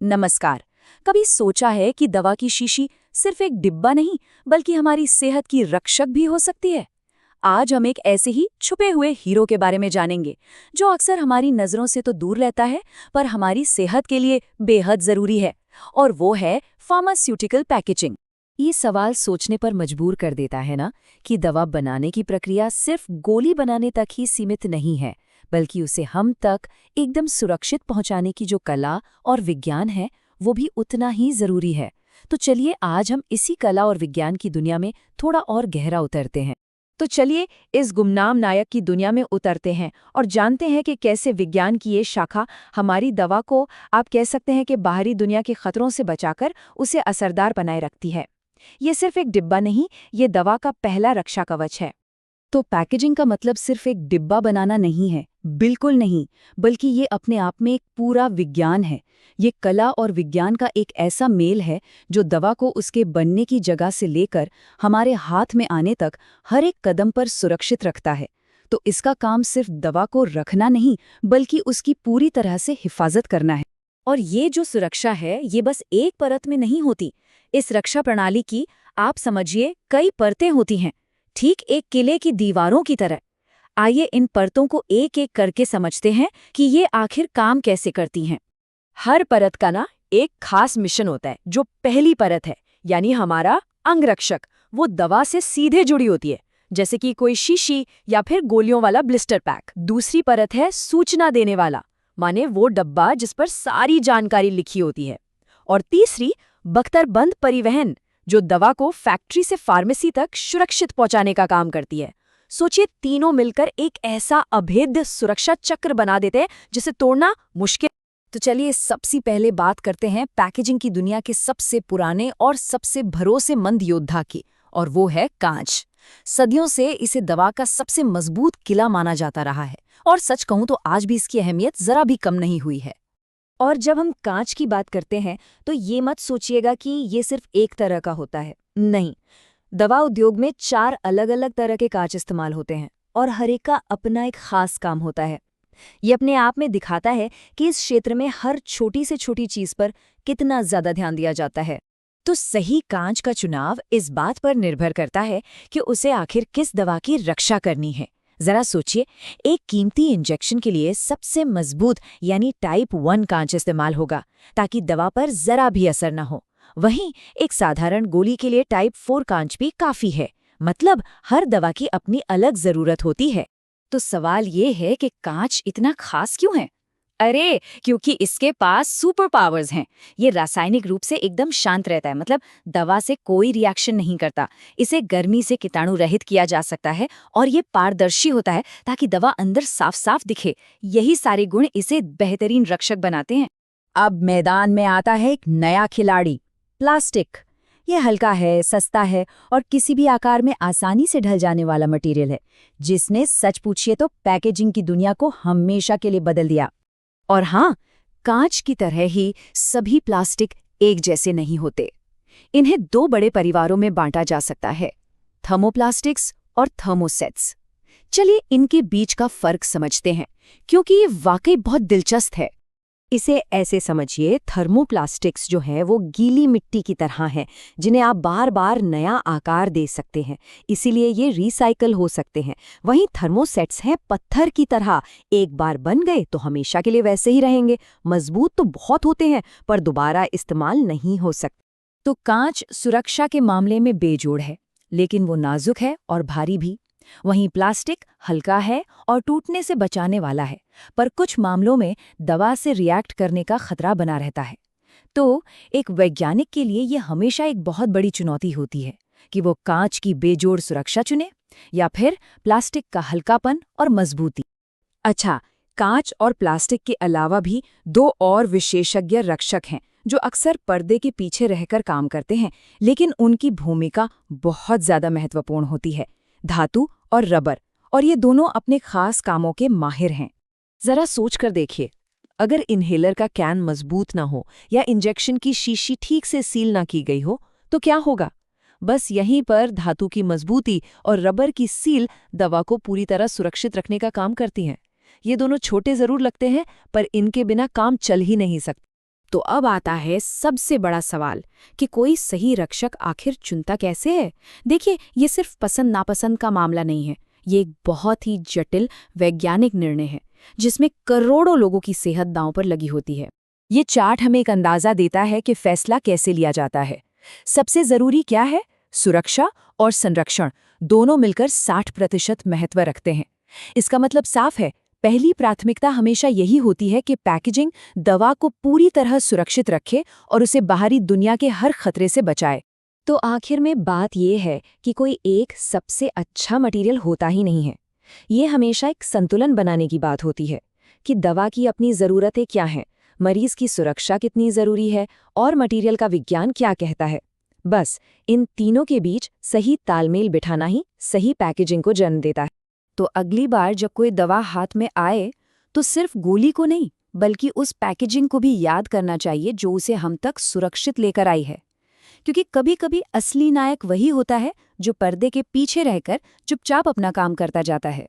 नमस्कार। कभी सोचा है कि दवा की शीशी सिर्फ एक डिब्बा नहीं बल्कि हमारी सेहत की रक्षक भी हो सकती है? आज हम एक ऐसे ही छुपे हुए हीरो के बारे में जानेंगे जो अक्सर हमारी नजरों से तो दूर रहता है पर हमारी सेहत के लिए बेहद जरूरी है, और वो है फार्मास्यूटिकल पैकेजिंग। ये सवाल सोचने पर मजबूर कर देता है ना कि दवा बनाने की प्रक्रिया सिर्फ गोली बनाने तक ही सीमित नहीं है, बल्कि उसे हम तक एकदम सुरक्षित पहुंचाने की जो कला और विज्ञान है वो भी उतना ही जरूरी है। तो चलिए आज हम इसी कला और विज्ञान की दुनिया में थोड़ा और गहरा उतरते हैं। तो चलिए इस गुमनाम नायक की दुनिया में उतरते हैं और जानते हैं कि कैसे विज्ञान की ये शाखा हमारी दवा को, आप कह सकते हैं कि बाहरी दुनिया के खतरों से बचाकर उसे असरदार बनाए रखती है। ये सिर्फ एक डिब्बा नहीं, ये दवा का पहला रक्षा कवच है। तो पैकेजिंग का मतलब सिर्फ एक डिब्बा बनाना नहीं है, बिल्कुल नहीं, बल्कि ये अपने आप में एक पूरा विज्ञान है। ये कला और विज्ञान का एक ऐसा मेल है जो दवा को उसके बनने की जगह से लेकर हमारे हाथ में आने तक हर एक कदम पर सुरक्षित रखता है। तो इसका काम सिर्फ दवा को रखना नहीं बल्कि उसकी पूरी तरह से हिफाजत करना है। और ये जो सुरक्षा है ये बस एक परत में नहीं होती। इस रक्षा प्रणाली की, आप समझिए, कई परतें होती हैं, ठीक एक किले की दीवारों की तरह। आइए इन परतों को एक एक करके समझते हैं कि ये आखिर काम कैसे करती हैं। हर परत का ना एक खास मिशन होता है। जो पहली परत है यानी हमारा अंगरक्षक, वो दवा से सीधे जुड़ी होती है, जैसे कि कोई शीशी या फिर गोलियों वाला ब्लिस्टर पैक। दूसरी परत है सूचना देने वाला, माने वो डब्बा जिस पर सारी जानकारी लिखी होती है। और तीसरी बख्तरबंद परिवहन, जो दवा को फैक्ट्री से फार्मेसी तक सुरक्षित पहुंचाने का काम करती है। सोचिए, तीनों मिलकर एक ऐसा अभेद्य सुरक्षा चक्र बना देते हैं जिसे तोड़ना मुश्किल। तो चलिए सबसे पहले बात करते हैं पैकेजिंग की दुनिया के सबसे पुराने और सबसे भरोसेमंद योद्धा की, और वो है कांच। सदियों से इसे दवा का सबसे मजबूत किला माना जाता रहा है, और सच कहूं तो आज भी इसकी अहमियत जरा भी कम नहीं हुई है। और जब हम कांच की बात करते हैं तो ये मत सोचिएगा कि ये सिर्फ एक तरह का होता है, नहीं। दवा उद्योग में 4 अलग-अलग तरह के कांच इस्तेमाल होते हैं और हर एक का अपना एक खास काम होता है। ये अपने आप में दिखाता है कि इस क्षेत्र में हर छोटी से छोटी चीज पर कितना ज्यादा ध्यान दिया जाता है। तो सही कांच का चुनाव इस बात पर निर्भर करता है कि उसे आखिर किस दवा की रक्षा करनी है। जरा सोचिए, एक कीमती इंजेक्शन के लिए सबसे मजबूत यानी टाइप 1 कांच इस्तेमाल होगा ताकि दवा पर जरा भी असर न हो। वहीं एक साधारण गोली के लिए टाइप 4 कांच भी काफी है। मतलब हर दवा की अपनी अलग जरूरत होती है। तो सवाल ये है कि कांच इतना खास क्यों है? अरे, क्योंकि इसके पास सुपर पावर्स हैं। ये रासायनिक रूप से एकदम शांत रहता है, मतलब दवा से कोई रिएक्शन नहीं करता। इसे गर्मी से कीटाणु रहित किया जा सकता है और ये पारदर्शी होता है ताकि दवा अंदर साफ साफ दिखे। यही सारे गुण इसे बेहतरीन रक्षक बनाते हैं। अब मैदान में आता है एक नया खिलाड़ी, प्लास्टिक। ये हल्का है, सस्ता है और किसी भी आकार में आसानी से ढल जाने वाला मटेरियल है, जिसने सच पूछिए तो पैकेजिंग की दुनिया को हमेशा के लिए बदल दिया। और हाँ, कांच की तरह ही सभी प्लास्टिक एक जैसे नहीं होते। इन्हें 2 बड़े परिवारों में बांटा जा सकता है, थर्मोप्लास्टिक्स और थर्मोसेट्स। चलिए इनके बीच का फर्क समझते हैं, क्योंकि ये वाकई बहुत दिलचस्प है। इसे ऐसे समझिए, थर्मोप्लास्टिक्स जो है वो गीली मिट्टी की तरह हैं, जिन्हें आप बार बार नया आकार दे सकते हैं, इसीलिए ये रिसाइकल हो सकते हैं। वहीं थर्मोसेट्स हैं पत्थर की तरह, एक बार बन गए तो हमेशा के लिए वैसे ही रहेंगे। मजबूत तो बहुत होते हैं पर दोबारा इस्तेमाल नहीं हो सकते। तो कांच सुरक्षा के मामले में बेजोड़ है, लेकिन वो नाजुक है और भारी भी। वहीं प्लास्टिक हल्का है और टूटने से बचाने वाला है, पर कुछ मामलों में दवा से रिएक्ट करने का खतरा बना रहता है। तो एक वैज्ञानिक के लिए ये हमेशा एक बहुत बड़ी चुनौती होती है कि वो कांच की बेजोड़ सुरक्षा चुने या फिर प्लास्टिक का हल्कापन और मजबूती। अच्छा, कांच और प्लास्टिक के अलावा भी 2 और विशेषज्ञ रक्षक हैं जो अक्सर पर्दे के पीछे रहकर काम करते हैं, लेकिन उनकी भूमिका बहुत ज्यादा महत्वपूर्ण होती है। धातु और रबर, और ये दोनों अपने खास कामों के माहिर हैं। जरा सोच कर देखिए, अगर इन्हेलर का कैन मजबूत ना हो या इंजेक्शन की शीशी ठीक से सील ना की गई हो तो क्या होगा? बस यहीं पर धातु की मजबूती और रबर की सील दवा को पूरी तरह सुरक्षित रखने का काम करती हैं। ये दोनों छोटे जरूर लगते हैं पर इनके बिना काम चल ही नहीं सकता। तो अब आता है सबसे बड़ा सवाल कि कोई सही रक्षक आखिर चुनता कैसे है। देखिए, ये सिर्फ पसंद नापसंद का मामला नहीं है, ये एक बहुत ही जटिल वैज्ञानिक निर्णय है जिसमें करोड़ों लोगों की सेहत दांव पर लगी होती है। ये चार्ट हमें एक अंदाजा देता है कि फैसला कैसे लिया जाता है। सबसे जरूरी क्या है? सुरक्षा और संरक्षण दोनों मिलकर 60% महत्व रखते हैं। इसका मतलब साफ है, पहली प्राथमिकता हमेशा यही होती है कि पैकेजिंग दवा को पूरी तरह सुरक्षित रखे और उसे बाहरी दुनिया के हर खतरे से बचाए। तो आखिर में बात यह है कि कोई एक सबसे अच्छा मटेरियल होता ही नहीं है। ये हमेशा एक संतुलन बनाने की बात होती है कि दवा की अपनी ज़रूरतें क्या हैं, मरीज की सुरक्षा कितनी ज़रूरी है और मटेरियल का विज्ञान क्या कहता है। बस इन तीनों के बीच सही तालमेल बिठाना ही सही पैकेजिंग को जन्म देता है। तो अगली बार जब कोई दवा हाथ में आए तो सिर्फ गोली को नहीं, बल्कि उस पैकेजिंग को भी याद करना चाहिए जो उसे हम तक सुरक्षित लेकर आई है। क्योंकि कभी-कभी असली नायक वही होता है जो पर्दे के पीछे रहकर चुपचाप अपना काम करता जाता है।